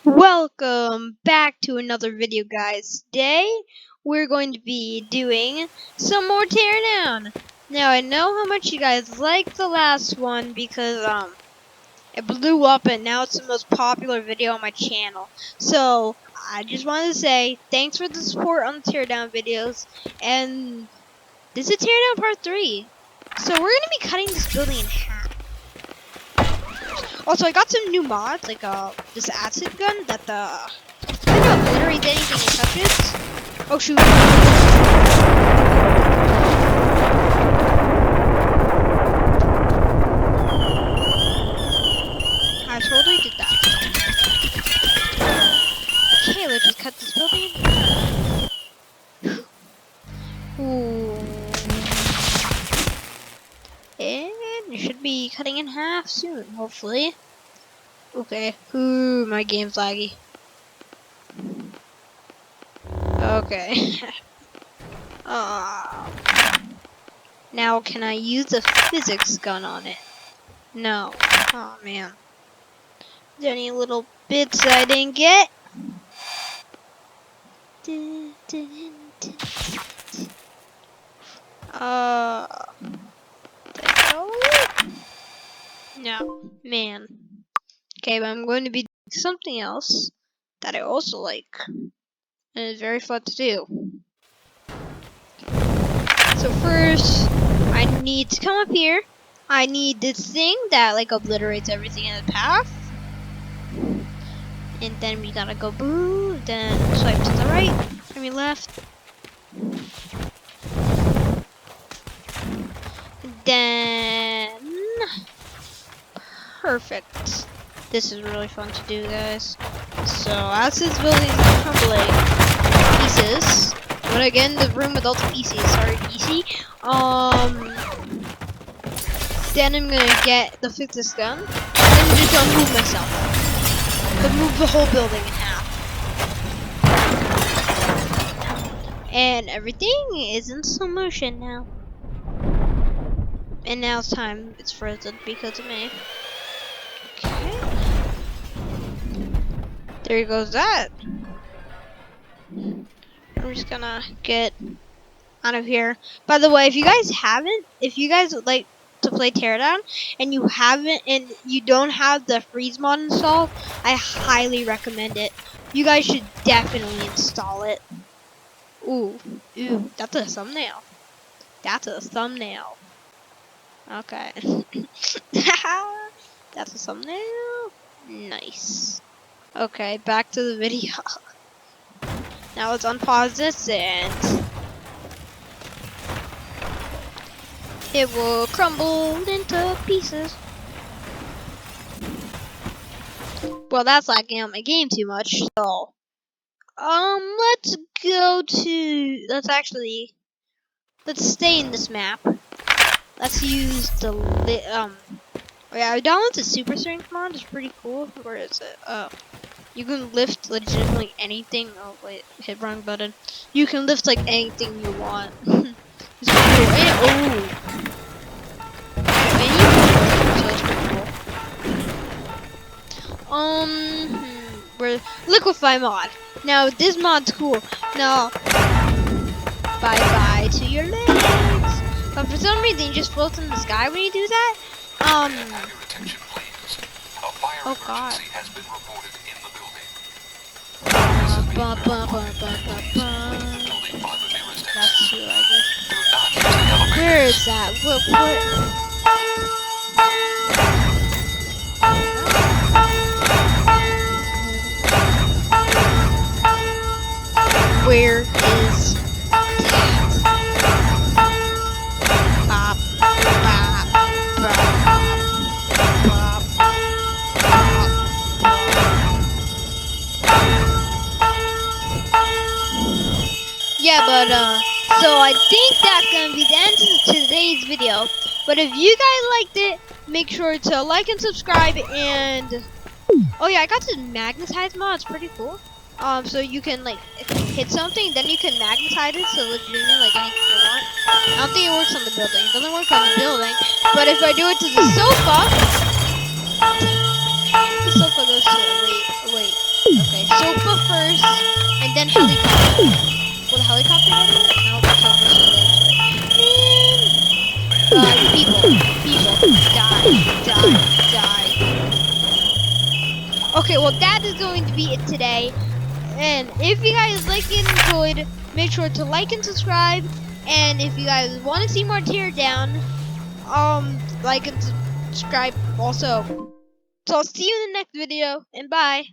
Welcome back to another video, guys. Today we're going to be doing some more Teardown. Now I know how much you guys liked the last one because it blew up and now it's the most popular video on my channel. So I just wanted to say thanks for the support on the Teardown videos, and this is Teardown Part 3. So we're gonna be cutting this building in half. Also, I got some new mods, like this acid gun that obliterates anything it touches. Oh shoot! I totally did that. Okay, let's just cut this building. Ooh. And it should be cutting in half soon, hopefully. Okay. Ooh, my game's laggy. Okay. Now can I use a physics gun on it? No. Oh man. Is there any little bits I didn't get? No, man. Okay, but I'm going to be doing something else that I also like, and it's very fun to do. So first, I need to come up here. I need this thing that like obliterates everything in the path. And then we gotta go boo, then swipe to the right, I mean left. Then perfect. This is really fun to do, guys. So as this building is crumbling to pieces, but again, the room with all the pieces, sorry PC. Then I'm gonna get the physics gun and just unmove myself. To move the whole building in half. And everything is in slow motion now. And now it's time, it's frozen because of me. Okay. There goes that. I'm just gonna get out of here. By the way, if you guys would like to play Teardown and you don't have the freeze mod installed, I highly recommend it. You guys should definitely install it. Ooh, that's a thumbnail. That's a thumbnail. Okay. That's a thumbnail. Nice. Okay, back to the video. Now let's unpause this and it will crumble into pieces. Well, that's lagging out my game too much. So, let's stay in this map. Let's use the yeah, I downloaded the super strength mod. It's pretty cool. Where is it? You can lift legitimately anything. Oh wait, hit wrong button. You can lift like anything you want. It's pretty cool. So it's pretty cool. We're liquefy mod. Now this mod's cool. Now, bye bye to your legs. But for some reason, you just float in the sky when you do that. Oh god. That's true, I guess. Where is that? What? Where is yeah, but so I think that's gonna be the end of today's video. But if you guys liked it, make sure to like and subscribe. And oh yeah, I got this magnetize mod. It's pretty cool. So you can like hit something, then you can magnetize it. So legitimately like anything you want. I don't think it works on the building. It doesn't work on the building. But if I do it to the sofa goes to wait. Okay, sofa first, and then helicopter. Will the helicopter get it? No, the sofa's so late. Man! People, die. Okay, well that is going to be it today. And if you guys like and enjoyed, make sure to like and subscribe. And if you guys want to see more Teardown, like and subscribe also. So I'll see you in the next video, and bye.